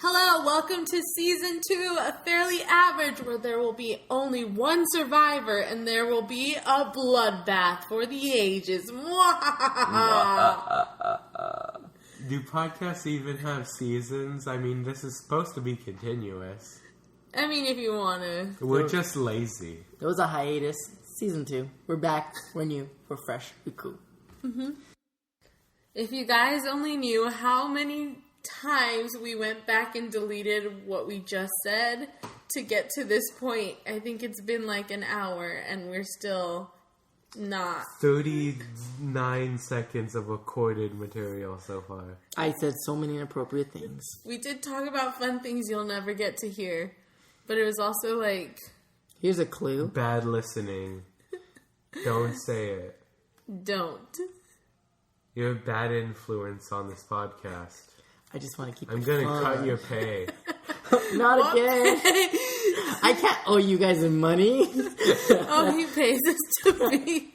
Hello, welcome to Season 2 of Fairly Average, where there will be only one survivor and there will be a bloodbath for the ages. Do podcasts even have seasons? I mean, this is supposed to be continuous. I mean, if you want to. We're just lazy. It was a hiatus. Season 2. We're back. We're new. We're fresh. We're cool. Mm-hmm. If you guys only knew how many times we went back and deleted what we just said to get to this point. I think it's been like an hour and we're still not. 39 seconds of recorded material so far. I said so many inappropriate things. We did talk about fun things you'll never get to hear, but it was also like... Here's a clue. Bad listening. Don't say it. Don't. You're a bad influence on this podcast. I just want to keep I'm it going to fun. cut your pay. Not again. I can't owe you guys money. Oh, he pays us to be.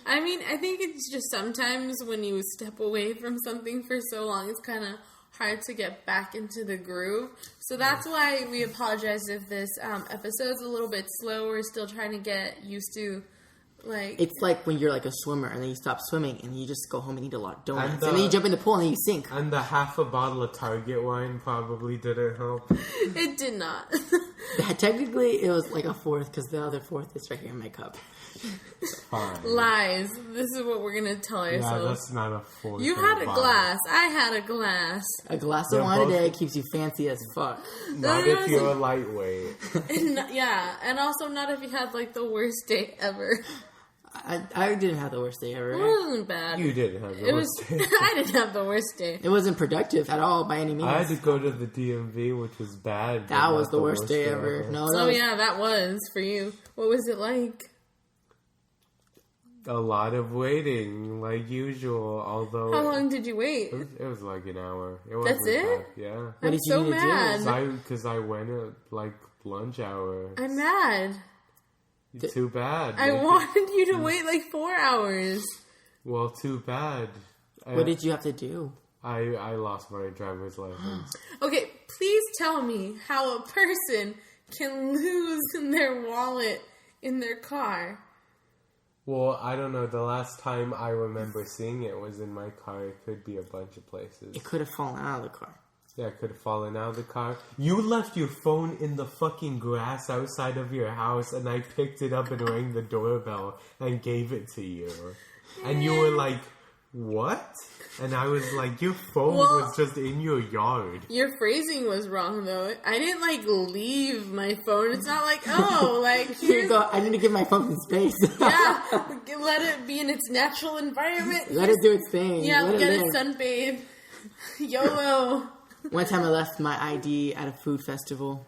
I mean, I think it's just sometimes when you step away from something for so long, it's kind of hard to get back into the groove. So that's why we apologize if this episode's a little bit slow. We're still trying to get used to... It's like when you're like a swimmer and then you stop swimming and you just go home and eat a lot of donuts and then you jump in the pool and then you sink. And the half a bottle of Target wine probably didn't help. It did not. Technically, it was like a fourth because the other fourth is right here in my cup. Fine. Lies. This is what we're going to tell ourselves. Yeah, that's not a fourth. You had a glass. I had a glass. A glass of wine a day keeps you fancy as fuck. Not if you're a lightweight. Yeah, and also not if you had like the worst day ever. I didn't have the worst day ever. It wasn't bad. You didn't have the worst day. I didn't have the worst day. It wasn't productive at all by any means. I had to go to the DMV, which was bad. That was the worst day ever. No, yeah, that was for you. What was it like? A lot of waiting, like usual. Although, how long did you wait? It was like an hour. That's it? Bad. Yeah. I'm so mad. Because I went at like lunch hour. I'm mad. Too bad. I wanted you to wait like 4 hours. Well, too bad. What did you have to do? I lost my driver's license. Okay, please tell me how a person can lose their wallet in their car. Well, I don't know. The last time I remember seeing it was in my car. It could be a bunch of places. It could have fallen out of the car. Yeah, it could have fallen out of the car. You left your phone in the fucking grass outside of your house, and I picked it up and rang the doorbell and gave it to you. And you were like, what? And I was like, your phone was just in your yard. Your phrasing was wrong, though. I didn't, like, leave my phone. It's not like, oh, like, here you go. I need to give my phone some space. Yeah, let it be in its natural environment. Let it do its thing. Yeah, get it sunbathe. YOLO. One time I left my ID at a food festival,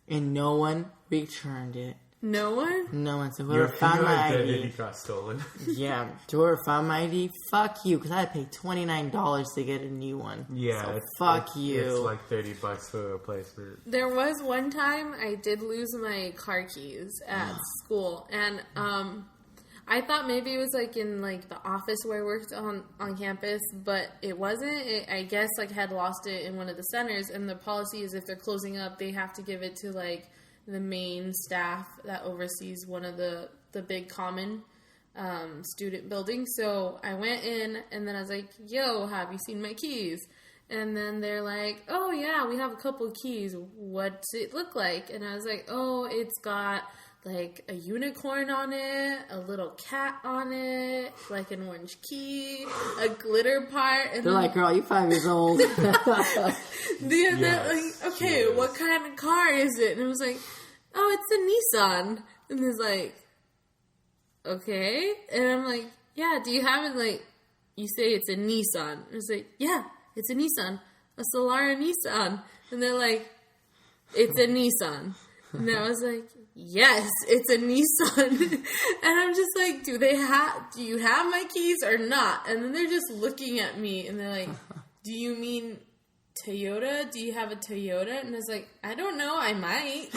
and no one returned it. No one? No one. So whoever found my ID got stolen. Yeah, whoever found my ID, fuck you, because I had to pay $29 to get a new one. Yeah, so fuck you. It's like $30 for a replacement. There was one time I did lose my car keys at school, and I thought maybe it was like in like the office where I worked on campus, but it wasn't. I guess like I had lost it in one of the centers, and the policy is if they're closing up, they have to give it to like the main staff that oversees one of the big common student buildings. So I went in, and then I was like, yo, have you seen my keys? And then they're like, oh yeah, we have a couple of keys. What's it look like? And I was like, oh, it's got like a unicorn on it, a little cat on it, like an orange key, a glitter part. And they're like, girl, you 5 years old. They're like, okay, what kind of car is it? And it was like, oh, it's a Nissan. And it's like, okay. And I'm like, yeah, do you have it? Like, you say it's a Nissan. And it's like, yeah, it's a Nissan, a Solara Nissan. And they're like, it's a Nissan. And I was like, yes, it's a Nissan. And I'm just like, do you have my keys or not? And then they're just looking at me and they're like, do you mean Toyota? Do you have a Toyota? And I was like, I don't know, I might.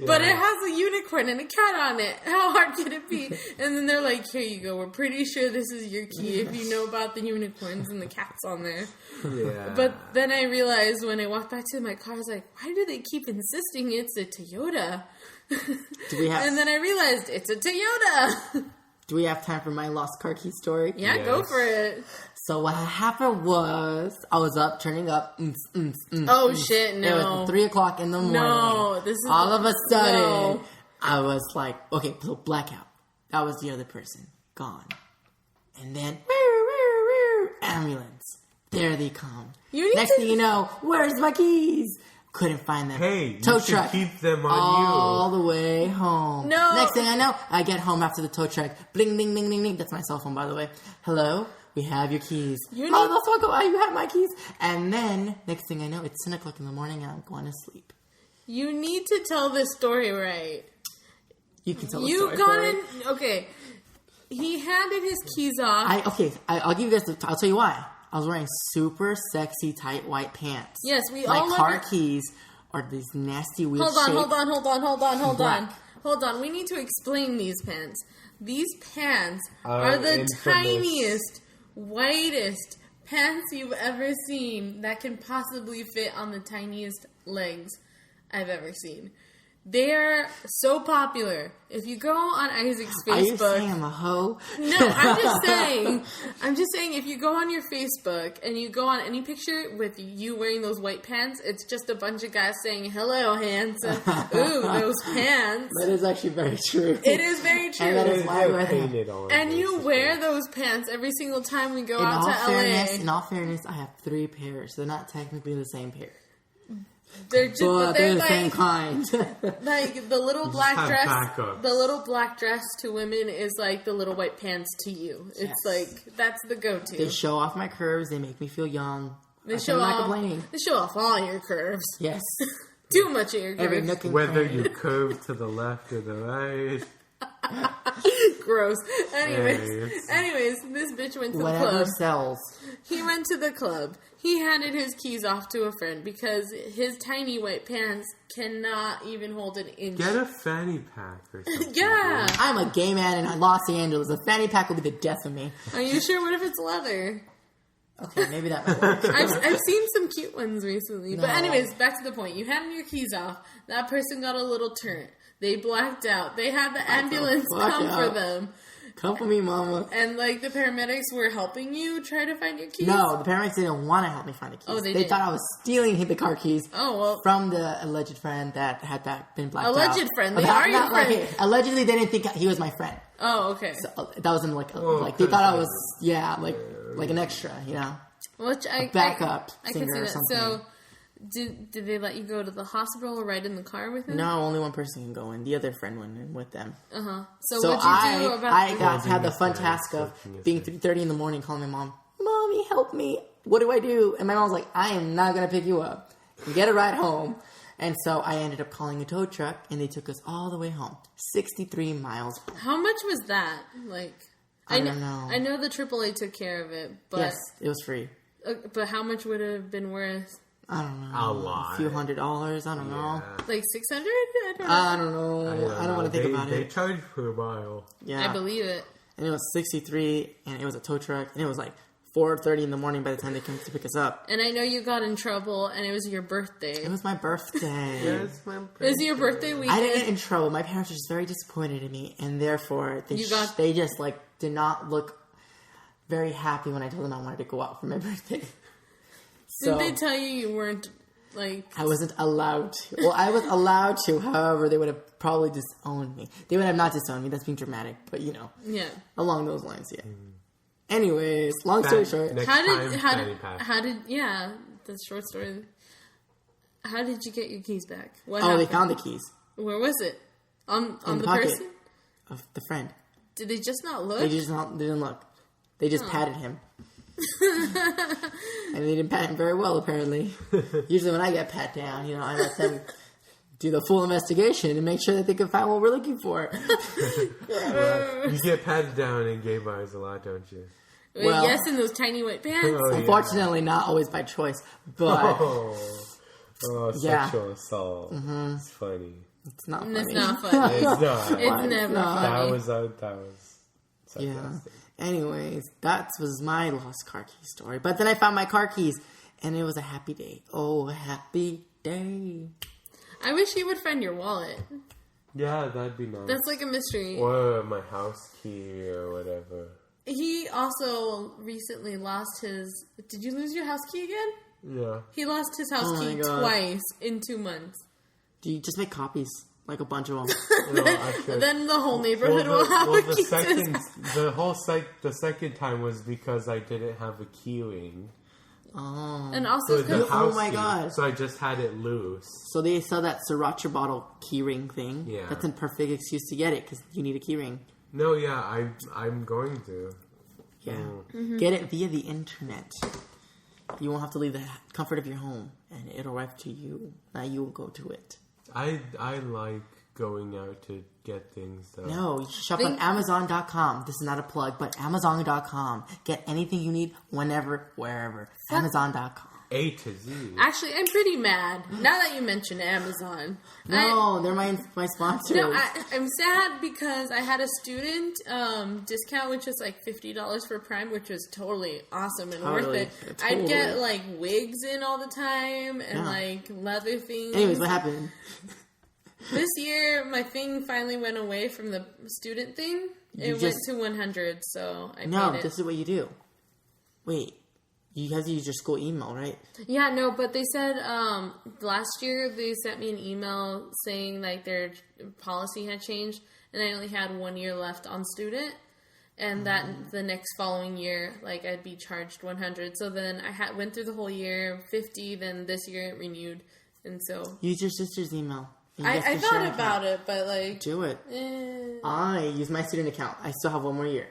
but it has a unicorn and a cat on it. How hard can it be? And then they're like, here you go. We're pretty sure this is your key if you know about the unicorns and the cats on there. Yeah. But then I realized when I walked back to my car, I was like, why do they keep insisting it's a Toyota? And then I realized it's a Toyota. Do we have time for my lost car key story? Yeah, yes. Go for it. So what happened was, I was up, turning up. Shit, no. It was 3 o'clock in the morning. No, this is... All of a sudden, I was like, okay, so blackout. That was the other person. Gone. And then, ambulance. There they come. Next thing you know, where's my keys? Couldn't find them. Hey, tow you should truck keep them on all the way home. No. Next thing I know, I get home after the tow truck. Bling, bling, bling, bling, bling. That's my cell phone, by the way. Hello, we have your keys. Motherfucker, you have my keys. And then, next thing I know, it's 10 o'clock in the morning and I'm going to sleep. You need to tell this story right. You can tell the story. Okay. He handed his keys off. I'll give you guys. I'll tell you why. I was wearing super sexy tight white pants. Yes, my car keys are these nasty weird Hold on. Hold on. We need to explain these pants. These pants are the tiniest, whitest pants you've ever seen that can possibly fit on the tiniest legs I've ever seen. They are so popular. If you go on Isaac's Facebook... Are you saying I'm a hoe? No, I'm just saying if you go on your Facebook and you go on any picture with you wearing those white pants, it's just a bunch of guys saying, hello, handsome. Ooh, those pants. That is actually very true. It is very true. And that is why I wear them. And you wear those pants every single time we go out to LA. In all fairness, I have 3 pairs. They're not technically the same pair. They're just, but they're the like, same kind. Like the little black dress, the little black dress to women is like the little white pants to you. It's like that's the go-to. They show off my curves. They make me feel young. They show off all your curves. Yes, too much of your curves. Whether you curve to the left or the right. Gross. Anyways, this bitch went to the club. Sells. He went to the club. He handed his keys off to a friend because his tiny white pants cannot even hold an inch. Get a fanny pack or something. Yeah. I'm a gay man in Los Angeles. A fanny pack will be the death of me. Are you sure? What if it's leather? Okay, maybe that might work. I've seen some cute ones recently. No. But anyways, back to the point. You handed your keys off. That person got a little turnt. They blacked out. They had the ambulance come for them. Come for me, mama. And, like, the paramedics were helping you try to find your keys? No, the paramedics didn't want to help me find the keys. Oh, they thought I was stealing the car keys from the alleged friend that had been blacked out. Alleged friend? They are your friend. Okay, allegedly, they didn't think he was my friend. Oh, okay. So, that was in, like, they thought I was, like an extra, you know? Which a backup singer I can see that. or something. So, did they let you go to the hospital or ride in the car with him? No, only one person can go in. The other friend went in with them. So what'd you do about I had the fun task of being 3:30 in the morning calling my mom, Mommy, help me. What do I do? And my mom was like, I am not going to pick you up. Get a ride home. And so I ended up calling a tow truck, and they took us all the way home. 63 miles home. How much was that? Like, I don't know. I know the AAA took care of it, but... Yes, it was free. But how much would it have been worth? I don't know. A lot. A few $100s. I don't know. Like 600? I don't know. I don't want to think about it. They charge per mile. Yeah. I believe it. And it was 63, and it was a tow truck, and it was like 4:30 in the morning by the time they came to pick us up. And I know you got in trouble, and it was your birthday. It was my birthday. Yes, my birthday. It was your birthday weekend. I didn't get in trouble. My parents were just very disappointed in me, and therefore they just like did not look very happy when I told them I wanted to go out for my birthday. Did they tell you weren't, like... I wasn't allowed to. Well, I was allowed to. However, they would have probably disowned me. They would have not disowned me. That's being dramatic. But, you know. Yeah. Along those lines, yeah. Anyways, long story short. That's short story. How did you get your keys back? What happened? They found the keys. Where was it? On in the pocket person? Of the friend. Did they just not look? They didn't look. They just patted him. And they didn't pat him very well, apparently. Usually when I get pat down, you know, I let them do the full investigation and make sure that they can find what we're looking for. You get patted down in gay bars a lot, don't you? Well, yes, in those tiny white pants. Unfortunately, not always by choice, but... sexual assault. Mm-hmm. It's funny. It's not It's funny. not funny. It's not. It's never funny. That was Yeah. sarcastic. Anyways, that was my lost car key story. But then I found my car keys, and it was a happy day. Oh, a happy day. I wish you would find your wallet. Yeah, that'd be nice. That's like a mystery. Or my house key or whatever. He also recently lost his... Did you lose your house key again? Yeah. He lost his house Oh my key God. twice in 2 months. Do you just make copies? Like a bunch of them. No, I should. Then the whole neighborhood will have a key to his house. The second time was because I didn't have a key ring. Oh. And also... For the Oh house my key, God. So I just had it loose. So they sell that sriracha bottle keyring thing. Yeah. That's a perfect excuse to get it because you need a keyring. No, yeah, I'm going to. Yeah. Mm-hmm. Get it via the internet. You won't have to leave the comfort of your home, and it'll arrive to you. Now you will go to it. I like going out to get things though. No, you should shop on Amazon.com. This is not a plug, but Amazon.com. Get anything you need whenever, wherever. Amazon.com. A to Z. Actually, I'm pretty mad. Now that you mention Amazon. No, they're my sponsors. I'm sad because I had a student discount, which was like $50 for Prime, which was totally awesome and worth Totally. it. Totally. I'd get like wigs in all the time and Yeah. like leather things. Anyways, what happened? This year, my thing finally went away from the student thing. It went to 100, so I No, paid it. this is what you do. Wait, you have to use your school email, right? Yeah, no, but they said last year they sent me an email saying like their policy had changed, and I only had 1 year left on student, and that the next following year, like I'd be charged 100. So then I went through the whole year 50. Then this year it renewed, and so Use your sister's email. I thought about it, but like Do it. I use my student account. I still have 1 more year.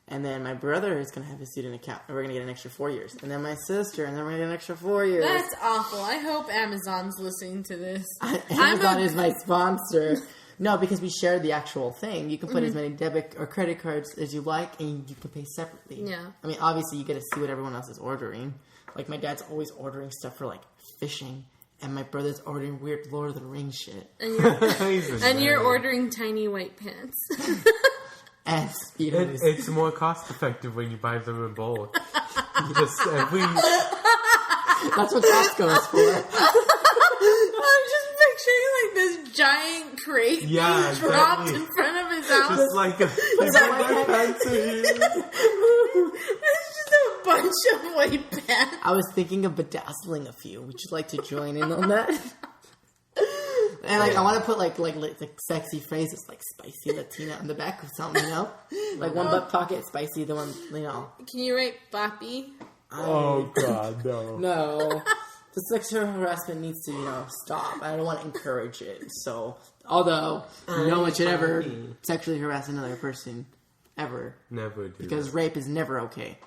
And then my brother is going to have his student account. And we're going to get an extra 4 years. And then my sister. And then we're going to get an extra 4 years. That's awful. I hope Amazon's listening to this. Amazon is my sponsor. No, because we share the actual thing. You can put as many debit or credit cards as you like. And you can pay separately. Yeah. I mean, obviously, you get to see what everyone else is ordering. Like, my dad's always ordering stuff for, like, fishing. And my brother's ordering weird Lord of the Rings shit. And you're ordering tiny white pants. And Speedos. It's more cost effective when you buy them in bulk. You just That's what Costco is for. I'm just picturing like this giant crate being dropped in front of his house. just like a fancy. It's just a bunch of white pants. I was thinking of bedazzling a few. Would you like to join in on that? And like, I want to put like sexy phrases like "spicy Latina" on the back of something, you know, like one butt pocket, spicy, the one, you know. Can you write Boppy? Oh God, no. No, the sexual harassment needs to, you know, stop. I don't want to encourage it. So, although no one should ever sexually harass another person, ever, Never do. because rape is never okay.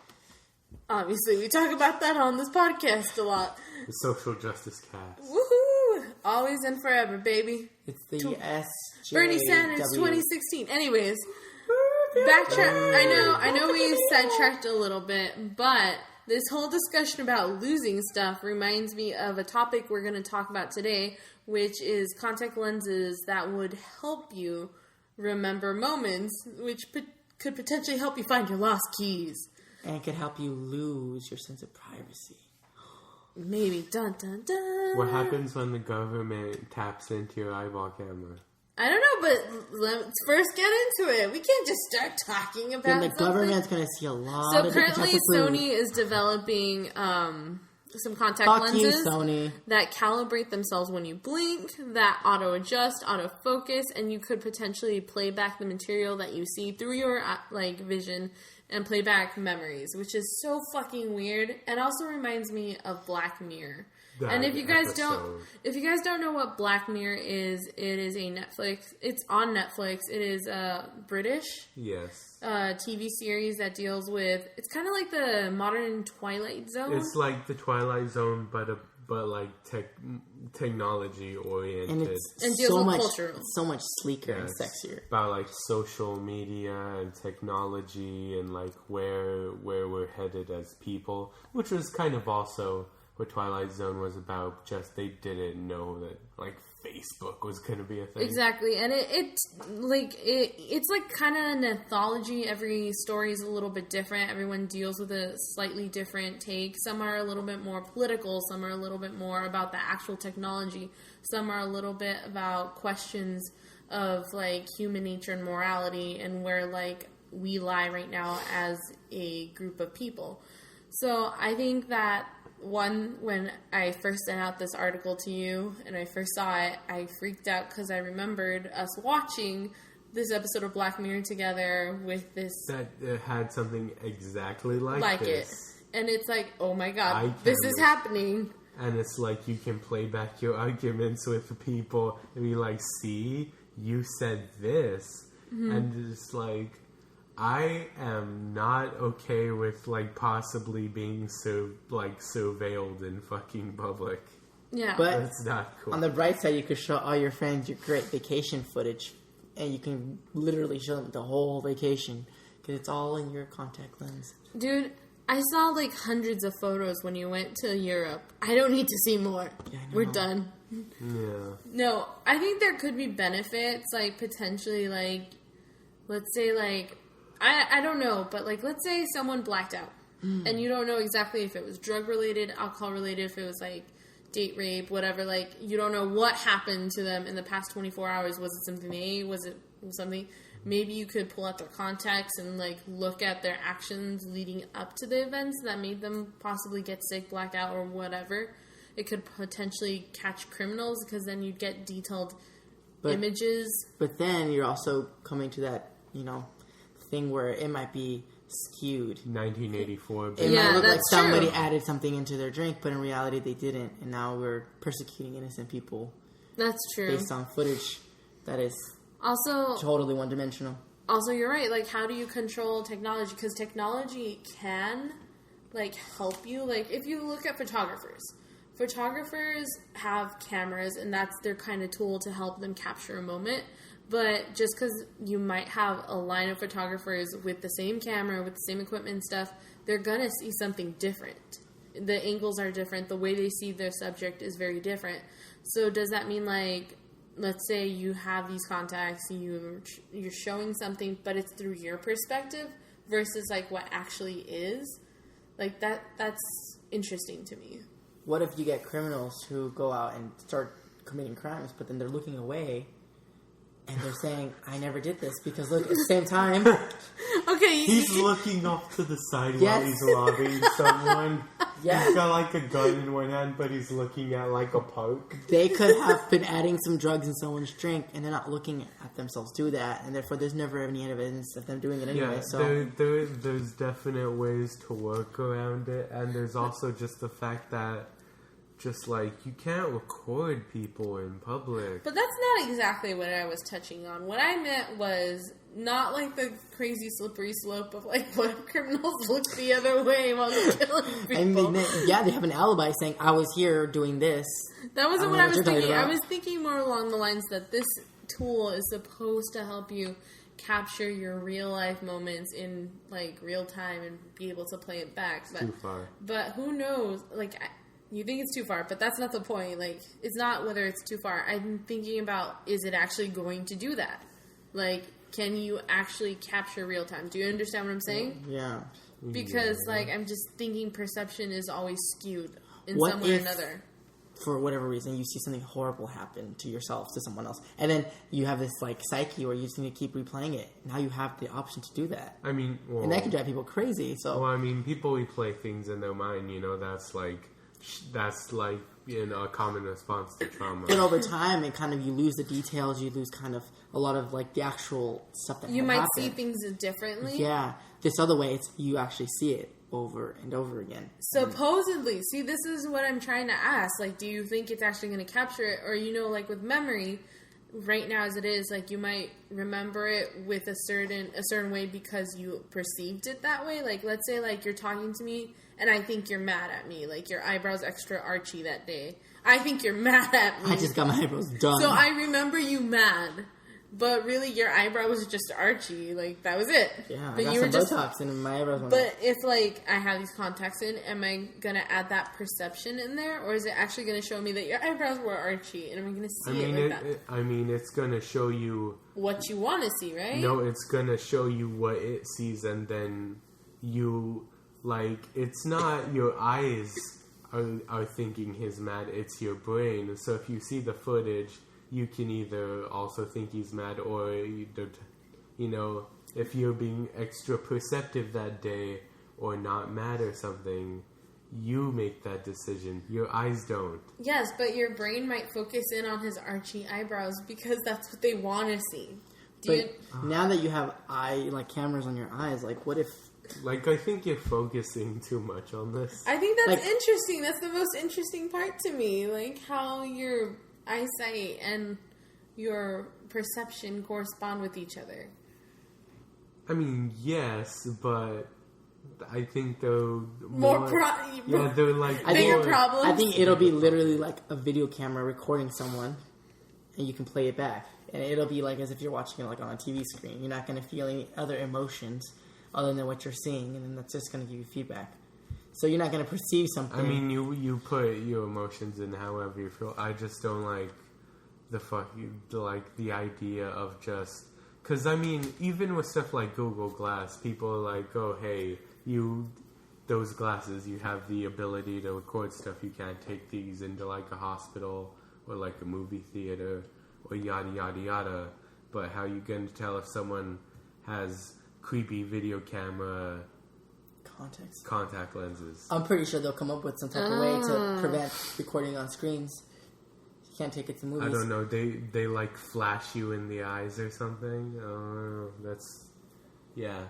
Obviously, we talk about that on this podcast a lot. The social justice cast. Woohoo! Always and forever, baby. It's the SJW. Bernie Sanders 2016. Anyways, backtrack. I know we sidetracked a little bit, but this whole discussion about losing stuff reminds me of a topic we're going to talk about today, which is contact lenses that would help you remember moments, which could potentially help you find your lost keys. And it could help you lose your sense of privacy. Maybe. Dun, dun, dun. What happens when the government taps into your eyeball camera? I don't know, but let's first get into it. We can't just start talking about Then the something. government's going to see a lot So of different currently, types of Sony is developing some contact Fuck lenses you, Sony. that calibrate themselves when you blink, that auto adjust, auto focus, and you could potentially play back the material that you see through your vision and play back memories, which is so fucking weird, and also reminds me of Black Mirror. And if you guys don't know what Black Mirror is, it is a Netflix. It's on Netflix. It is a British TV series that deals with. It's kind of like the modern Twilight Zone. It's like the Twilight Zone, but like technology oriented. And it's And deals so with much, culture. so much sleeker and sexier. About like social media and technology and like where we're headed as people, which was kind of also what Twilight Zone was about. Just they didn't know that like Facebook was going to be a thing. Exactly, and it's like kind of an anthology. Every story is a little bit different. Everyone deals with a slightly different take. Some are a little bit more political. Some are a little bit more about the actual technology. Some are a little bit about questions of like human nature and morality and where like we lie right now as a group of people. So I think that when I first sent out this article to you and I first saw it, I freaked out because I remembered us watching this episode of Black Mirror together with this... That had something exactly like this. It. And it's like, oh my god, this is happening. And it's like you can play back your arguments with people and be like, see, you said this. Mm-hmm. And it's like... I am not okay with, like, possibly being surveilled in fucking public. Yeah. But that's not cool. On the bright side, you could show all your friends your great vacation footage. And you can literally show them the whole vacation. Because it's all in your contact lens. Dude, I saw, like, hundreds of photos when you went to Europe. I don't need to see more. Yeah, we're done. Yeah. No, I think there could be benefits, like, potentially, like, let's say, like... I don't know, but like let's say someone blacked out and you don't know exactly if it was drug related, alcohol related, if it was like date rape, whatever, like you don't know what happened to them in the past 24 hours. Was it something they ate? Was it something? Maybe you could pull out their contacts and like look at their actions leading up to the events that made them possibly get sick, black out, or whatever. It could potentially catch criminals because then you'd get detailed images. But then you're also coming to that, thing where it might be skewed. 1984. It might look like somebody added something into their drink, but in reality they didn't, and now we're persecuting innocent people. That's true. Based on footage that is also totally one-dimensional. Also, you're right. Like, how do you control technology? Because technology can, like, help you. Like, if you look at photographers have cameras, and that's their kind of tool to help them capture a moment. But just because you might have a line of photographers with the same camera, with the same equipment and stuff, they're going to see something different. The angles are different. The way they see their subject is very different. So does that mean, like, let's say you have these contacts, you're showing something, but it's through your perspective versus, like, what actually is? Like, that's interesting to me. What if you get criminals who go out and start committing crimes, but then they're looking away... And they're saying, I never did this because look, at the same time... Okay. He's looking off to the side while he's robbing someone. Yeah. He's got like a gun in one hand, but he's looking at like a poke. They could have been adding some drugs in someone's drink, and they're not looking at themselves do that, and therefore there's never any evidence of them doing it anyway. Yeah, there's definite ways to work around it, and there's also just the fact that just like you can't record people in public. But that's not exactly what I was touching on. What I meant was not like the crazy slippery slope of like what if criminals look the other way while they're killing people. I mean, they have an alibi saying I was here doing this. That wasn't what I was thinking. I was thinking more along the lines that this tool is supposed to help you capture your real life moments in like real time and be able to play it back. It's too far. But who knows? Like. You think it's too far, but that's not the point. Like, it's not whether it's too far. I'm thinking about, is it actually going to do that? Like, can you actually capture real time? Do you understand what I'm saying? Yeah. Because, like, I'm just thinking perception is always skewed in some way or another. For whatever reason, you see something horrible happen to yourself, to someone else. And then you have this, like, psyche where you just need to keep replaying it. Now you have the option to do that. I mean, well... And that can drive people crazy, so... Well, I mean, people replay things in their mind, that's like a common response to trauma. And over time, you lose the details. You lose kind of a lot of like the actual stuff that you might see things differently. Yeah, this other way, you actually see it over and over again. Supposedly, see, this is what I'm trying to ask. Like, do you think it's actually going to capture it, or like with memory, right now as it is, like you might remember it with a certain way because you perceived it that way. Like, let's say like you're talking to me. And I think you're mad at me. Like, your eyebrows extra archy that day. I think you're mad at me. I just got my eyebrows done. So I remember you mad. But really, your eyebrow was just archy. Like, that was it. Yeah, but I got you some were just Botox in my eyebrows. But if, like, I have these contacts in, am I going to add that perception in there? Or is it actually going to show me that your eyebrows were archy? And am I going to see it like that? I mean, it's going to show you... what you want to see, right? No, it's going to show you what it sees, and then you... Like, it's not your eyes are thinking he's mad, it's your brain. So if you see the footage, you can either also think he's mad, or, if you're being extra perceptive that day or not mad or something, you make that decision. Your eyes don't. Yes, but your brain might focus in on his archy eyebrows because that's what they want to see. Now that you have cameras on your eyes, like, what if... Like, I think you're focusing too much on this. I think that's interesting. That's the most interesting part to me. Like, how your eyesight and your perception correspond with each other. I mean, yes, but I think they're they're like bigger problems. I think it'll be literally like a video camera recording someone, and you can play it back, and it'll be like as if you're watching it like on a TV screen. You're not going to feel any other emotions other than what you're seeing, and then that's just going to give you feedback. So you're not going to perceive something. I mean, you put your emotions in however you feel. I just don't like the idea of just... Because, I mean, even with stuff like Google Glass, people are like, oh, hey, those glasses, you have the ability to record stuff. You can't take these into, like, a hospital or, like, a movie theater or yada, yada, yada. But how you going to tell if someone has creepy video camera contact lenses? I'm pretty sure they'll come up with some type of way to prevent recording on screens. You can't take it to movies. I don't know. They like flash you in the eyes or something. That's... Yeah.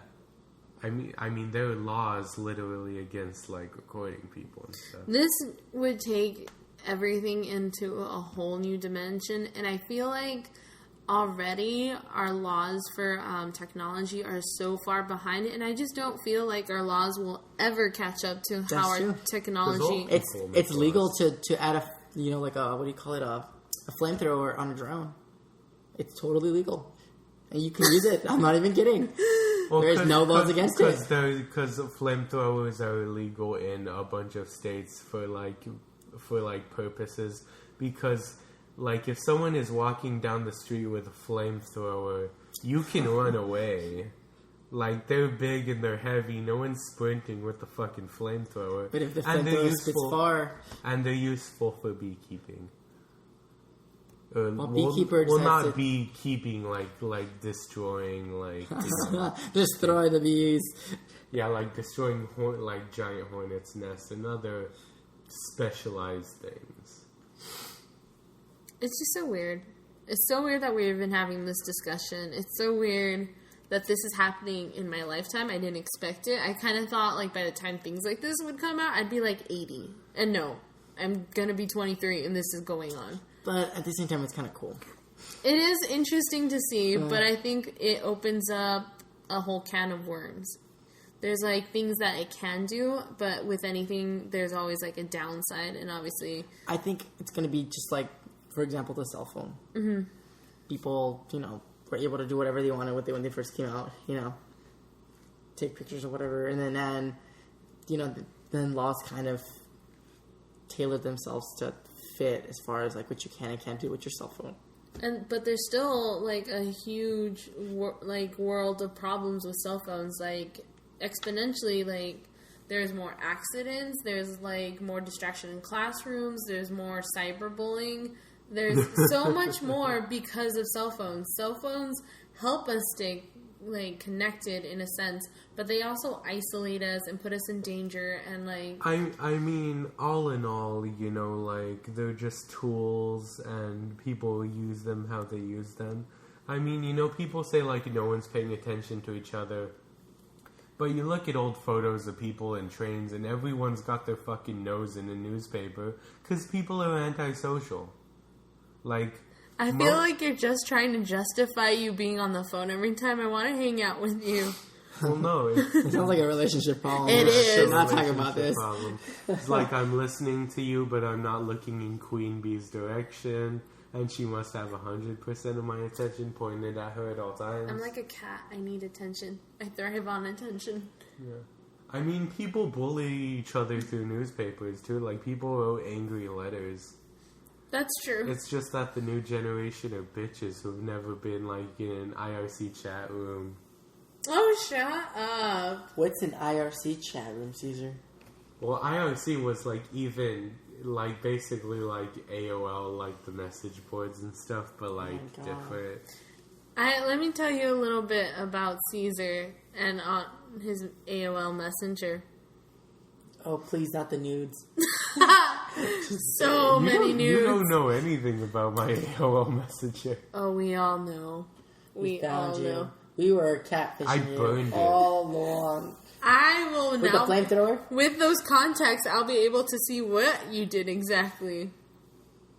I mean, there are laws literally against, like, recording people and stuff. This would take everything into a whole new dimension, and I feel like already our laws for technology are so far behind it, and I just don't feel like our laws will ever catch up to how our technology... It's legal to add a... what do you call it? A flamethrower on a drone. It's totally legal. And you can use it. I'm not even kidding. Well, there's no laws against it. Because flamethrowers are illegal in a bunch of states for purposes. Because, like, if someone is walking down the street with a flamethrower, you can run away. Like, they're big and they're heavy. No one's sprinting with the fucking flamethrower. But if the flamethrower spits far... And they're useful for beekeeping. Beekeepers beekeeping, like destroying, like... Destroy the bees. Yeah, like destroying, giant hornets' nests and other specialized things. It's just so weird. It's so weird that we're even having this discussion. It's so weird that this is happening in my lifetime. I didn't expect it. I kind of thought, like, by the time things like this would come out, I'd be, like, 80. And no, I'm going to be 23 and this is going on. But at the same time, it's kind of cool. It is interesting to see, but I think it opens up a whole can of worms. There's, like, things that it can do, but with anything, there's always, like, a downside, and obviously... I think it's going to be just like, for example, the cell phone. Mm-hmm. People, were able to do whatever they wanted when they first came out, take pictures or whatever, and then then laws kind of tailored themselves to fit as far as, like, what you can and can't do with your cell phone. But there's still, like, a huge, world of problems with cell phones, like, exponentially, like, there's more accidents, there's, like, more distraction in classrooms, there's more cyberbullying, there's so much more because of cell phones. Cell phones help us stay, like, connected in a sense, but they also isolate us and put us in danger, and, like... I mean, all in all, like, they're just tools, and people use them how they use them. I mean, people say, like, no one's paying attention to each other, but you look at old photos of people in trains, and everyone's got their fucking nose in a newspaper, because people are antisocial. Like... I feel like you're just trying to justify you being on the phone every time I want to hang out with you. Well, no. It sounds like a relationship problem. It is. I'm not talking about this. Problem. It's like I'm listening to you, but I'm not looking in Queen Bee's direction. and she must have 100% of my attention pointed at her at all times. I'm like a cat. I need attention. I thrive on attention. Yeah. I mean, people bully each other through newspapers, too. Like, people wrote angry letters. That's true. It's just that the new generation are bitches who've never been, like, in an IRC chat room. Oh, shut up. What's an IRC chat room, Caesar? Well, IRC was, like, even, like, basically, like, AOL, like, the message boards and stuff, but, like, different. Let me tell you a little bit about Caesar and his AOL Messenger. Oh, please, not the nudes. So many nudes. You don't know anything about my AOL Messenger. Oh, we all know. We all know. We were catfishing you all along. I will with now... With the flamethrower? With those contacts, I'll be able to see what you did exactly.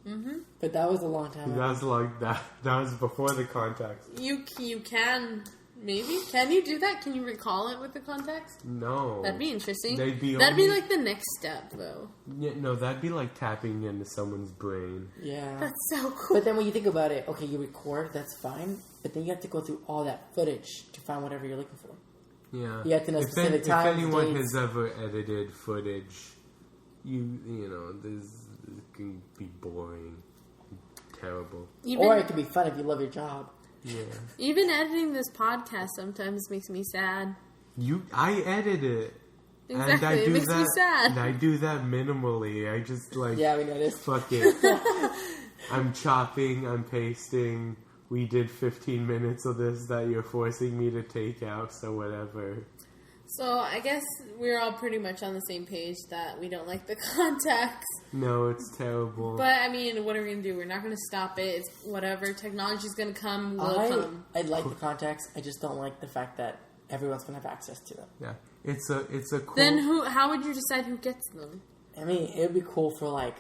Mm-hmm. But that was a long time ago. That was like that. That was before the contacts. You can... Maybe? Can you do that? Can you recall it with the contacts? No. That'd be interesting. That'd be like the next step, though. Yeah, no, that'd be like tapping into someone's brain. Yeah. That's so cool. But then when you think about it, okay, you record, that's fine. But then you have to go through all that footage to find whatever you're looking for. Yeah. You have to know specific times, if anyone dates. has ever edited footage, you know, this can be boring, terrible. Or it can be fun if you love your job. Yeah. Even editing this podcast sometimes makes me sad. I edit it. Exactly, and I do it makes me sad. And I do that minimally. I just like... Yeah, we noticed. Fuck it. I'm chopping, I'm pasting. We did 15 minutes of this that you're forcing me to take out, so whatever. So I guess we're all pretty much on the same page that we don't like the contacts. No, it's terrible. But, I mean, what are we going to do? We're not going to stop it. It's whatever. Technology's going to come, will come. I like the contacts. I just don't like the fact that everyone's going to have access to them. Yeah. It's a cool... Then how would you decide who gets them? I mean, it would be cool for, like,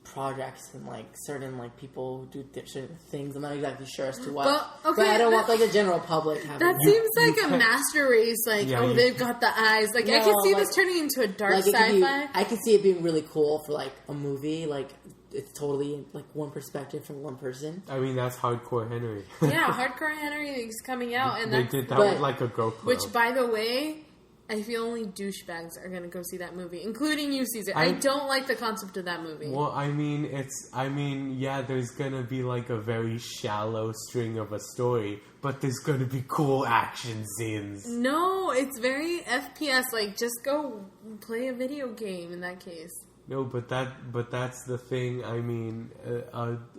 projects and, like, certain, like, people who do certain things. I'm not exactly sure as to what. But I don't want, like, the general public having... That seems like a master race. Like, they've got the eyes. Like, I can see this turning into a dark sci-fi. I can see it being really cool for, like, a movie. Like, it's totally, like, one perspective from one person. I mean, that's Hardcore Henry. Yeah, Hardcore Henry is coming out. And they did that with, like, a GoPro. Which, by the way... I feel only douchebags are going to go see that movie, including you, Caesar. I don't like the concept of that movie. Well, yeah, there's going to be like a very shallow string of a story, but there's going to be cool action scenes. No, it's very FPS. Like, just go play a video game in that case. No, but that's the thing. I mean,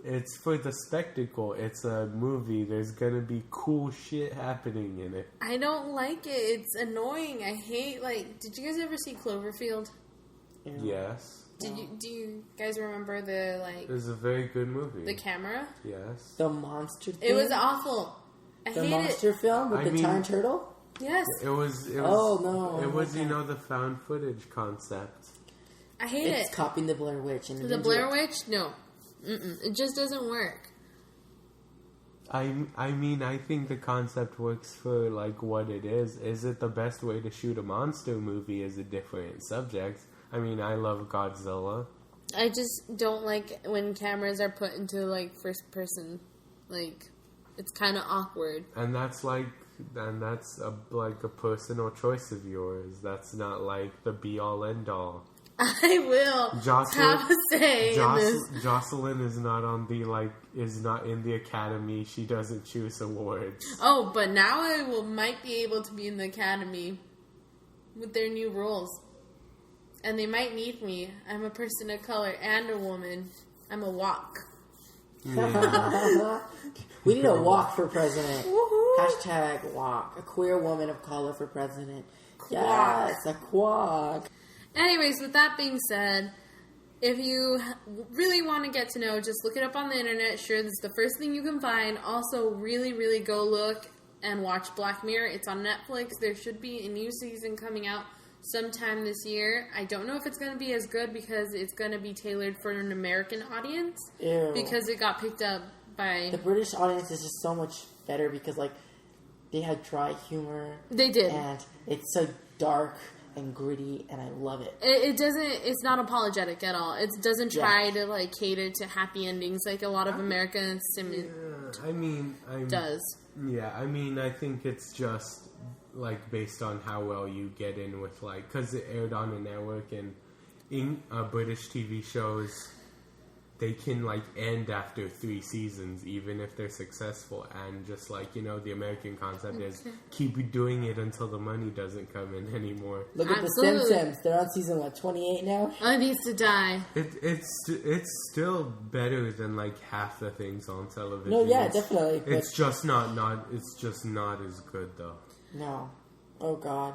it's for the spectacle. It's a movie. There's gonna be cool shit happening in it. I don't like it. It's annoying. I hate, like... Did you guys ever see Cloverfield? Yeah. Yes. Do you guys remember the, like... It was a very good movie. The camera? Yes. The monster thing? It was awful. The monster film with the giant turtle? Yes. It was... Oh, no. It was, the found footage concept. I hate it. It's copying the Blair Witch. And the Blair Witch? No. It just doesn't work. I mean, I think the concept works for, like, what it is. Is it the best way to shoot a monster movie is a different subject. I mean, I love Godzilla. I just don't like when cameras are put into, like, first person. Like, it's kind of awkward. And that's, like... And that's, like, a personal choice of yours. That's not, like, the be-all, end-all. I will have a say in this. Jocelyn is not in the Academy. She doesn't choose awards. Oh, but now I might be able to be in the Academy with their new rules. And they might need me. I'm a person of color and a woman. I'm a walk. Yeah. We need a walk for president. Woohoo. Hashtag walk. A queer woman of color for president. Quack. Yes, a quack. Anyways, with that being said, if you really want to get to know, just look it up on the internet. Sure, this is the first thing you can find. Also, really, really go look and watch Black Mirror. It's on Netflix. There should be a new season coming out sometime this year. I don't know if it's going to be as good because it's going to be tailored for an American audience. Ew. Because it got picked up by... The British audience is just so much better because, like, they had dry humor. They did. And it's so dark. and gritty, and I love it. It doesn't. It's not apologetic at all. It doesn't try to like cater to happy endings like a lot of American cinema does. Yeah, I mean, I think it's just like based on how well you get in with like because it aired on a network and in British TV shows. They can, like, end after 3 seasons, even if they're successful. And just, like, you know, the American concept is keep doing it until the money doesn't come in anymore. Look at the Simpsons. They're on season, 28 now? I needs to die. It's still better than, like, half the things on television. No, yeah, definitely. It's just it's just not as good, though. No. Oh, God.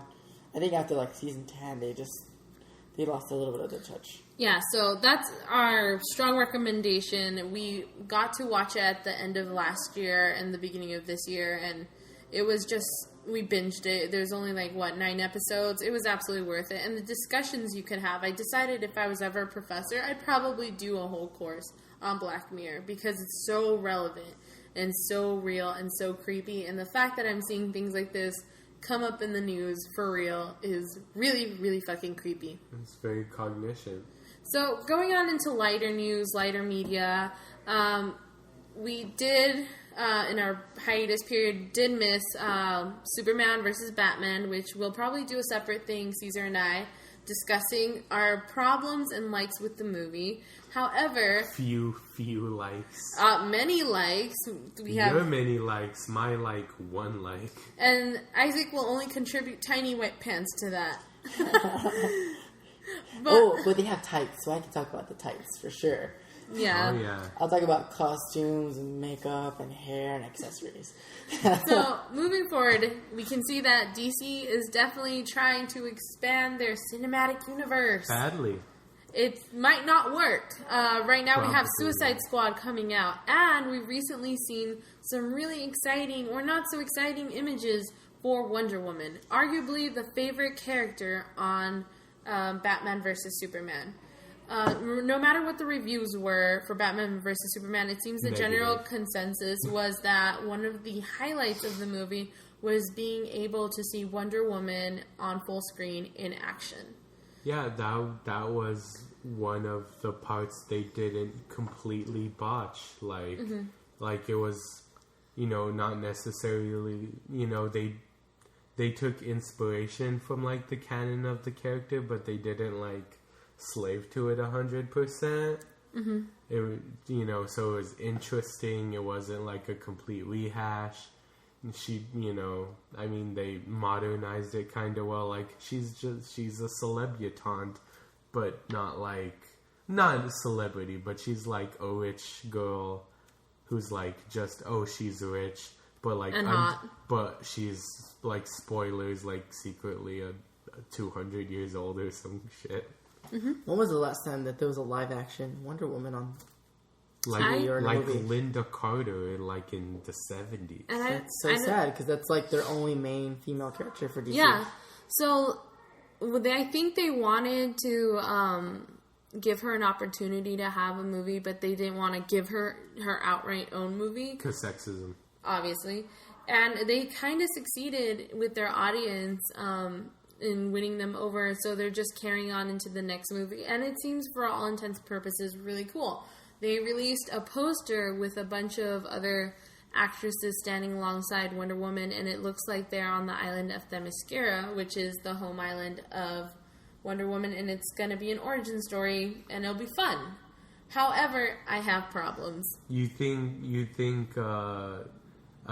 I think after, like, season 10, they lost a little bit of the touch. Yeah, so that's our strong recommendation. We got to watch it at the end of last year and the beginning of this year, and it was just, we binged it. There's only 9 episodes. It was absolutely worth it. And the discussions you could have, I decided if I was ever a professor, I'd probably do a whole course on Black Mirror because it's so relevant and so real and so creepy. And the fact that I'm seeing things like this come up in the news for real is really, really fucking creepy. It's very cognition. So, going on into lighter news, lighter media, we did, in our hiatus period, did miss Superman versus Batman, which we'll probably do a separate thing, Caesar and I, discussing our problems and likes with the movie. However... Few likes. Many likes. Your many likes, my 1 like. And Isaac will only contribute tiny wet pants to that. But they have tights, so I can talk about the tights for sure. Yeah. Oh, yeah. I'll talk about costumes and makeup and hair and accessories. So, moving forward, we can see that DC is definitely trying to expand their cinematic universe. Badly. It might not work. Right now Probably. we have Suicide Squad coming out, and we've recently seen some really exciting or not so exciting images for Wonder Woman. Arguably the favorite character on Batman vs. Superman. No matter what the reviews were for Batman vs. Superman, it seems the general consensus was that one of the highlights of the movie was being able to see Wonder Woman on full screen in action. Yeah, that was one of the parts they didn't completely botch. Like it was, not necessarily, they took inspiration from the canon of the character, but they didn't slave to it 100%. It, so it was interesting. It wasn't a complete rehash. She, they modernized it kind of well. She's a celebutante, but not a celebrity, but she's a rich girl who's she's rich, but but she's spoilers, secretly a 200 years old or some shit. When was the last time that there was a live action Wonder Woman on? Linda Carter, in the 70s. And that's so sad, because that's their only main female character for DC. Yeah. So, I think they wanted to give her an opportunity to have a movie, but they didn't want to give her outright own movie. Because sexism. Obviously. And they kind of succeeded with their audience in winning them over, so they're just carrying on into the next movie. And it seems, for all intents and purposes, really cool. They released a poster with a bunch of other actresses standing alongside Wonder Woman, and it looks like they're on the island of Themyscira, which is the home island of Wonder Woman, and it's going to be an origin story, and it'll be fun. However, I have problems. You think a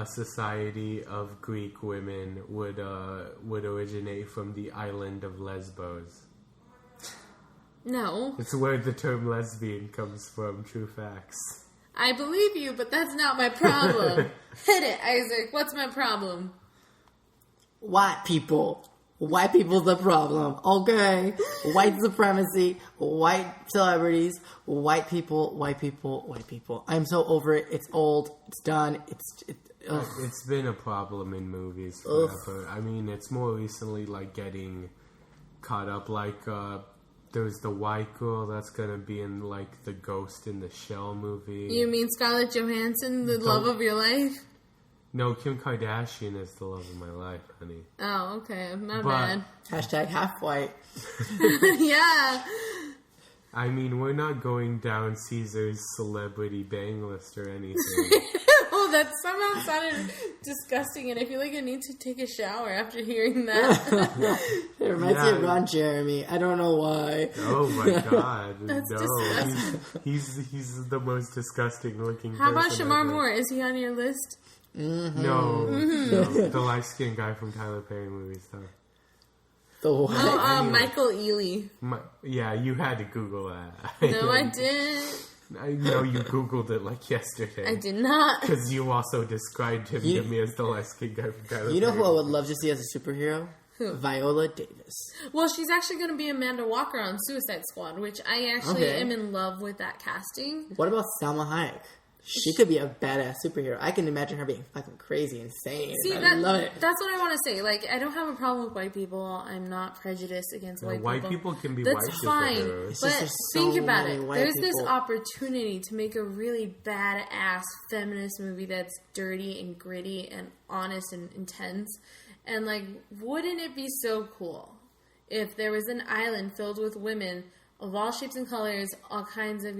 society of Greek women would originate from the island of Lesbos? No. It's where the term lesbian comes from, true facts. I believe you, but that's not my problem. Hit it, Isaac. What's my problem? White people. White people's the problem. Okay. White supremacy. White celebrities. White people. White people. White people. I'm so over it. It's old. It's done. It's been a problem in movies forever. I mean, it's more recently getting caught up. There's the white girl that's gonna be in the Ghost in the Shell movie. You mean Scarlett Johansson, the love of your life? No, Kim Kardashian is the love of my life, honey. Oh, okay. My bad. Hashtag half white. Yeah. I mean, we're not going down Caesar's celebrity bang list or anything. Oh, that somehow sounded disgusting, and I feel like I need to take a shower after hearing that. It reminds me of Ron Jeremy. I don't know why. Oh my god. That's no. disgusting. He's the most disgusting looking How about person Shamar ever. Moore? Is he on your list? Mm-hmm. No, the light-skinned guy from Tyler Perry movies, though. The what? Oh, Anyway. Michael Ealy. Yeah, you had to Google that. No, I didn't. I know you Googled it like yesterday. I did not. Because you also described him to me as the light-skinned guy from Tyler You know Perry. who I would love to see as a superhero? Who? Viola Davis. Well, she's actually going to be Amanda Walker on Suicide Squad, which I actually am in love with that casting. What about Salma Hayek? She could be a badass superhero. I can imagine her being fucking crazy, insane. See, I love it. That's what I want to say. Like, I don't have a problem with white people. I'm not prejudiced against white people. White people can be That's white fine. superheroes. It's But just there's think so about many it. white There's this people. opportunity to make a really badass feminist movie that's dirty and gritty and honest and intense. And, like, wouldn't it be so cool if there was an island filled with women of all shapes and colors, all kinds of,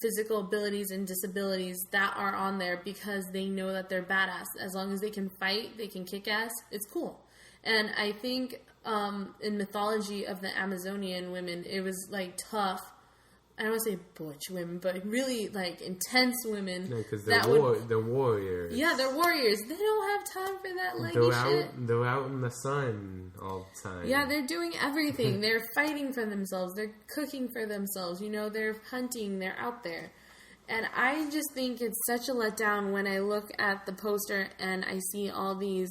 physical abilities and disabilities that are on there because they know that they're badass. As long as they can fight, they can kick ass, it's cool. And I think in mythology of the Amazonian women, it was like tough. I don't want to say butch women, but really like intense women. No, because that they're warriors. Yeah, they're warriors. They don't have time for that leggy shit. They're out in the sun all the time. Yeah, they're doing everything. They're fighting for themselves. They're cooking for themselves. They're hunting. They're out there. And I just think it's such a letdown when I look at the poster and I see all these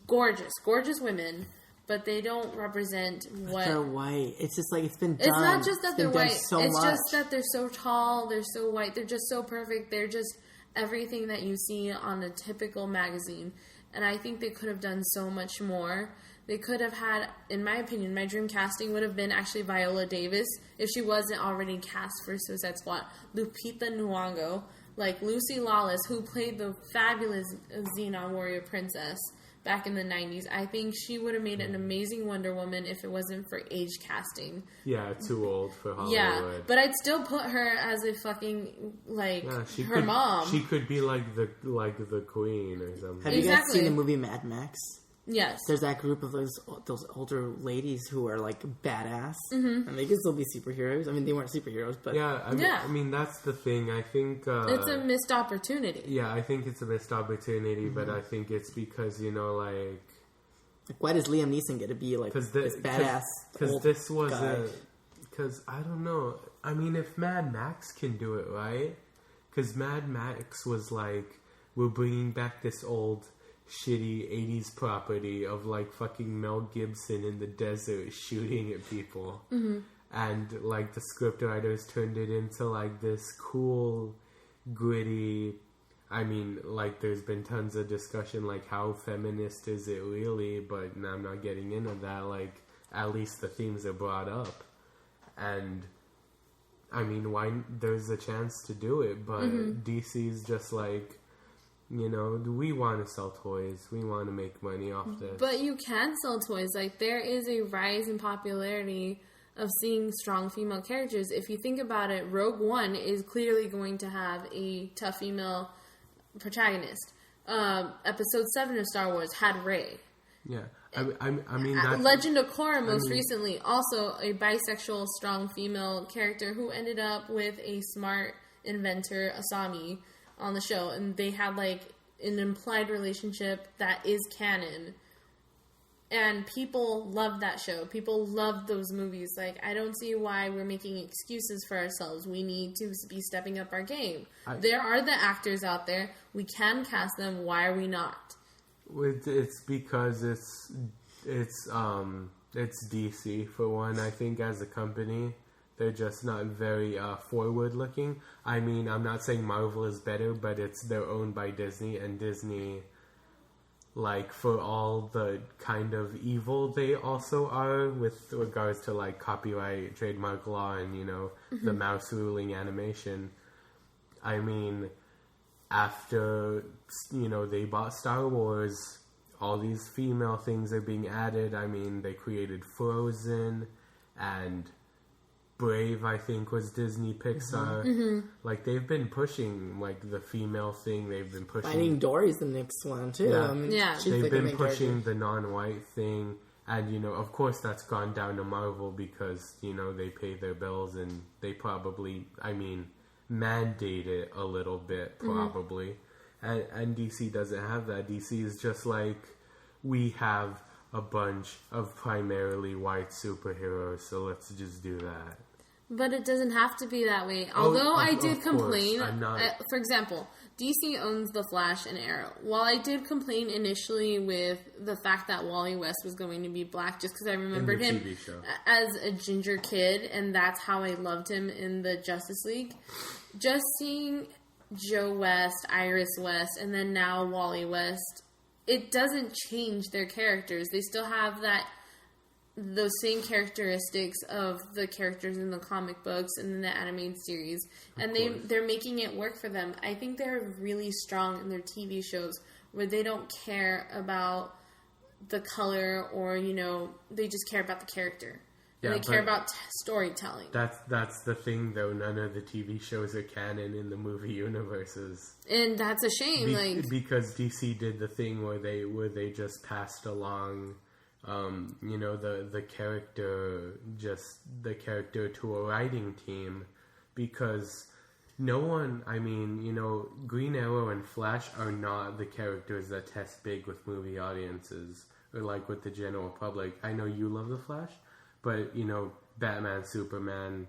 gorgeous, gorgeous women, but they don't represent what... They're white. It's just like, it's been done. It's not just that they're white. So it's much. just that they're so tall, they're so white, they're just so perfect. They're just everything that you see on a typical magazine. And I think they could have done so much more. They could have had, in my opinion, my dream casting would have been actually Viola Davis if she wasn't already cast for Suicide Squad. Lupita Nyong'o, like Lucy Lawless, who played the fabulous Xenon Warrior Princess back in the 90s. I think she would have made an amazing Wonder Woman if it wasn't for age casting. Yeah, too old for Hollywood. Yeah, but I'd still put her as a fucking, her mom. She could be like the queen or something. Have you guys seen the movie Mad Max? Yes. There's that group of those older ladies who are like badass, and they can still be superheroes. I mean, they weren't superheroes, but I mean that's the thing. I think it's a missed opportunity. Yeah, I think it's a missed opportunity, but I think it's because like why does Liam Neeson get to be like this badass? Because this was because I don't know. I mean, if Mad Max can do it, right? Because Mad Max was like, we're bringing back this old shitty 80s property of like fucking Mel Gibson in the desert shooting at people. Mm-hmm. And like the script writers turned it into like this cool, gritty... I mean, like there's been tons of discussion like how feminist is it really, but I'm not getting into that. Like at least the themes are brought up. And I mean, why there's a chance to do it, but DC's just like... we want to sell toys. We want to make money off this. But you can sell toys. Like, there is a rise in popularity of seeing strong female characters. If you think about it, Rogue One is clearly going to have a tough female protagonist. Episode 7 of Star Wars had Rey. Yeah. I mean... That's, Legend of Korra, most recently, also a bisexual, strong female character who ended up with a smart inventor, Asami, on the show, and they had like an implied relationship that is canon, and people love that show. People love those movies. Like, I don't see why we're making excuses for ourselves. We need to be stepping up our game. There are the actors out there. We can cast them. Why are we not? It's because it's DC for one. I think as a company, they're just not very forward-looking. I mean, I'm not saying Marvel is better, but they're owned by Disney, and Disney, like, for all the kind of evil they also are with regards to, like, copyright, trademark law, and, the mouse ruling animation. I mean, after, they bought Star Wars, all these female things are being added. I mean, they created Frozen, and Brave, I think, was Disney Pixar. Mm-hmm. Like, they've been pushing, like, the female thing. They've been pushing... Finding Dory's the next one, too. Yeah. I mean, They've been pushing the non-white thing. And, of course, that's gone down to Marvel because, they pay their bills and they probably, mandate it a little bit, probably. Mm-hmm. And DC doesn't have that. DC is just like, we have a bunch of primarily white superheroes, so let's just do that. But it doesn't have to be that way. Although I did complain, for example, DC owns The Flash and Arrow. While I did complain initially with the fact that Wally West was going to be black, just because I remembered him as a ginger kid, and that's how I loved him in the Justice League. Just seeing Joe West, Iris West, and then now Wally West, it doesn't change their characters. They still have those same characteristics of the characters in the comic books and in the animated series, and they're making it work for them. I think they're really strong in their TV shows where they don't care about the color or they just care about the character. Yeah, they care about storytelling. That's the thing, though. None of the TV shows are canon in the movie universes, and that's a shame. Because DC did the thing where they just passed along. The character to a writing team, because no one, Green Arrow and Flash are not the characters that test big with movie audiences or like with the general public. I know you love the Flash, but Batman, Superman,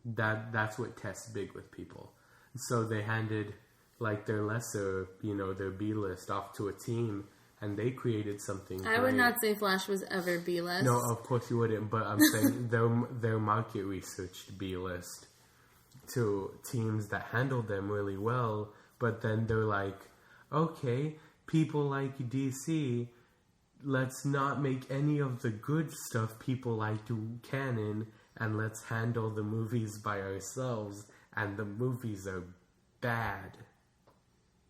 that's what tests big with people. So they handed like their lesser, their B-list off to a team. And they created something I would not say Flash was ever B-list. No, of course you wouldn't. But I'm saying their market researched B-list to teams that handled them really well. But then they're like, okay, people like DC, let's not make any of the good stuff people like do canon, and let's handle the movies by ourselves. And the movies are bad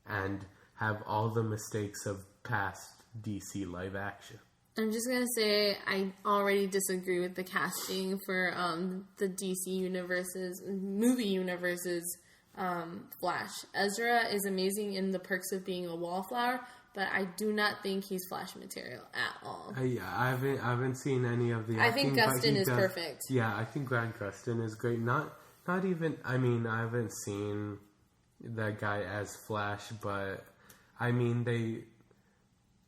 and have all the mistakes of past DC live action. I'm just going to say I already disagree with the casting for the DC movie universe's Flash. Ezra is amazing in The Perks of Being a Wallflower, but I do not think he's Flash material at all. I haven't seen any of the acting. I think Gustin is perfect. Yeah, I think Grant Gustin is great. Not even, I haven't seen that guy as Flash, but they...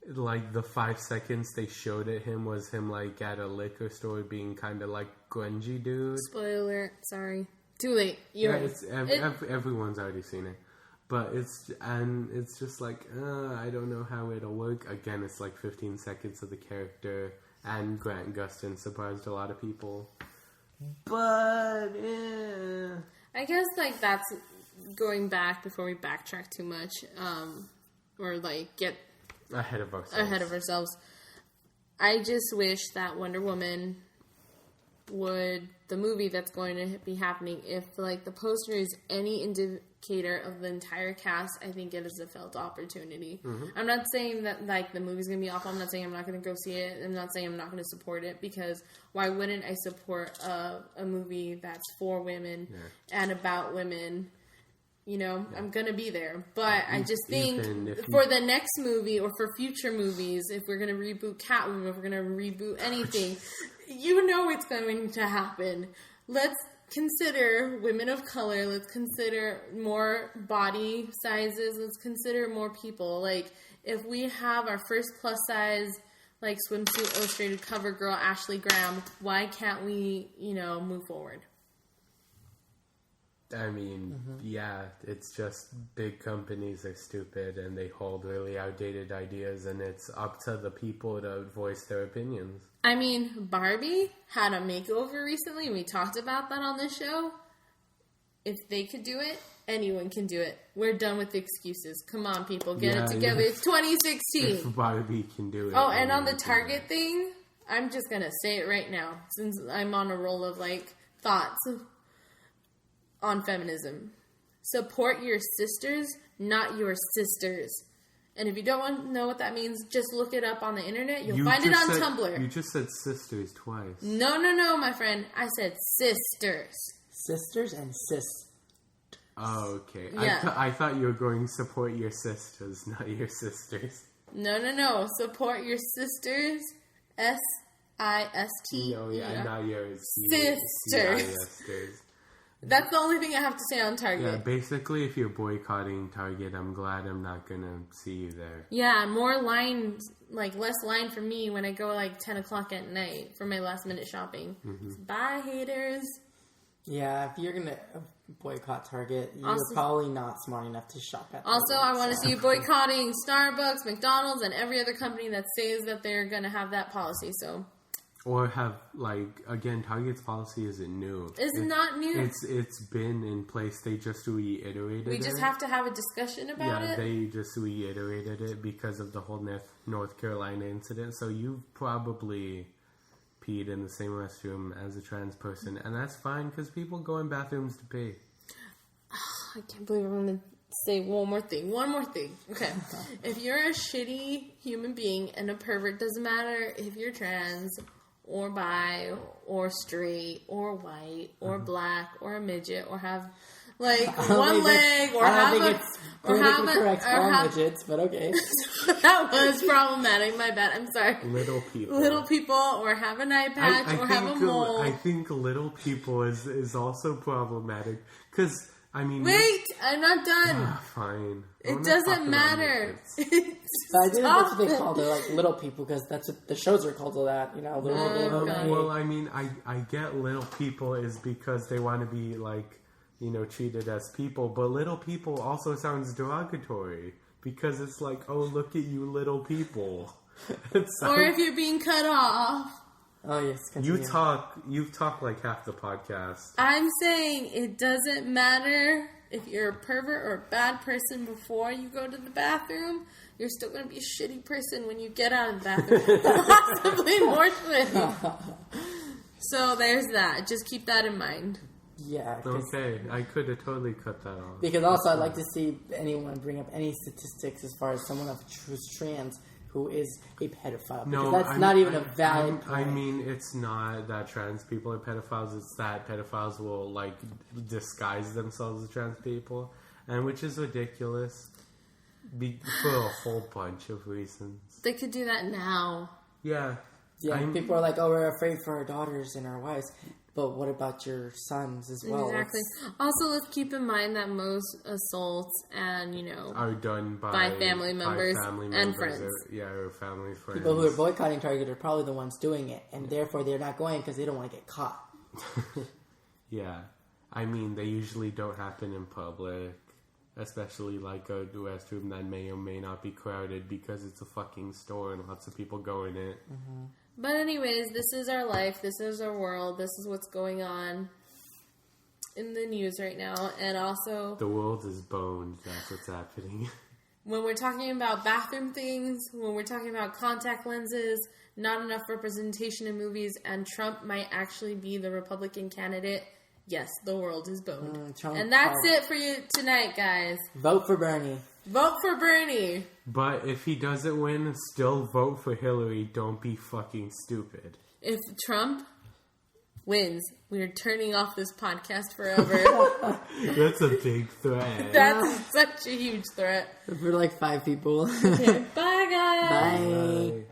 Like, the 5 seconds they showed at him was him, like, at a liquor store being kind of, like, grungy dude. Spoiler. Sorry. Too late. Everyone's already seen it. But it's just like, I don't know how it'll work. Again, it's like 15 seconds of the character, and Grant Gustin surprised a lot of people. But, I guess, like, that's going back before we backtrack too much, or, like, get... ahead of ourselves. I just wish that Wonder Woman the movie that's going to be happening, if like the poster is any indicator of the entire cast, I think it is a failed opportunity. Mm-hmm. I'm not saying that like the movie's going to be awful. I'm not saying I'm not going to go see it. I'm not saying I'm not going to support it, because why wouldn't I support a movie that's for women and about women? I'm going to be there. But I just think for the next movie or for future movies, if we're going to reboot Catwoman, if we're going to reboot anything, it's going to happen. Let's consider women of color. Let's consider more body sizes. Let's consider more people. Like, if we have our first plus size, like, swimsuit illustrated cover girl, Ashley Graham, why can't we, move forward? Yeah, it's just big companies are stupid and they hold really outdated ideas, and it's up to the people to voice their opinions. Barbie had a makeover recently, and we talked about that on this show. If they could do it, anyone can do it. We're done with excuses. Come on, people, get it together. It's 2016. If Barbie can do it. Oh, and on the Target thing, I'm just going to say it right now, since I'm on a roll of, like, thoughts on feminism. support your sisters, not your sisters. And if you don't want to know what that means, just look it up on the internet. You'll find it on Tumblr. You just said sisters twice. No, my friend. I said sisters. Sisters and sis. Oh, okay. Yeah. I thought you were going support your sisters, not your sisters. No. Support your sisters. S-I-S-T. Oh, yeah, not yours. Sisters. That's the only thing I have to say on Target. Yeah, basically, if you're boycotting Target, I'm glad I'm not gonna see you there. Yeah, more lines, like less line for me when I go like 10 o'clock at night for my last minute shopping. Mm-hmm. Bye, haters. Yeah, if you're gonna boycott Target, you're probably not smart enough to shop at Target. Also, I want to see you boycotting Starbucks, McDonald's, and every other company that says that they're gonna have that policy, so... Or have, again, Target's policy isn't new. It's not new. It's been in place. They just reiterated it. We just have to have a discussion about it? Yeah, they just reiterated it because of the whole North Carolina incident. So you probably peed in the same restroom as a trans person. And that's fine because people go in bathrooms to pee. I can't believe I'm going to say one more thing. Okay. If you're a shitty human being and a pervert, doesn't matter if you're trans... or bi, or straight, or white, or black, or a midget, or have one leg, or have midgets, but okay. That was problematic. My bad. I'm sorry. Little people, or have an eye patch, or have a mole. I think little people is also problematic because. I mean, wait, I'm not done. Fine. It doesn't matter. I think that's what they call it, little people, because that's what the shows are called. That well, I mean, I get little people is because they want to be treated as people, but little people also sounds derogatory because it's like, oh, look at you, little people. Or if you're being cut off. Oh, yes. Continue. You've talked like half the podcast. I'm saying it doesn't matter if you're a pervert or a bad person before you go to the bathroom. You're still going to be a shitty person when you get out of the bathroom. Possibly more shitty. So there's that. Just keep that in mind. Yeah. Okay. I could have totally cut that off. Because also I'd like to see anyone bring up any statistics as far as someone who's trans who is a pedophile. No, that's not even a valid point. I mean, it's not that trans people are pedophiles. It's that pedophiles will, disguise themselves as trans people. And which is ridiculous. For a whole bunch of reasons. They could do that now. Yeah. Yeah, people are like, oh, we're afraid for our daughters and our wives. But what about your sons as well? Exactly. Also, let's keep in mind that most assaults and, are done by family members and friends. Or family friends. People who are boycotting Target are probably the ones doing it. And therefore, they're not going because they don't want to get caught. Yeah. I mean, they usually don't happen in public. Especially a restroom that may or may not be crowded because it's a fucking store and lots of people go in it. Mm-hmm. But anyways, this is our life. This is our world. This is what's going on in the news right now. And also... the world is boned. That's what's happening. When we're talking about bathroom things, when we're talking about contact lenses, not enough representation in movies, and Trump might actually be the Republican candidate... yes, the world is boned. And that's it for you tonight, guys. Vote for Bernie. Vote for Bernie. But if he doesn't win, still vote for Hillary. Don't be fucking stupid. If Trump wins, we're turning off this podcast forever. That's a big threat. That's such a huge threat. For 5 people. Okay, bye, guys. Bye.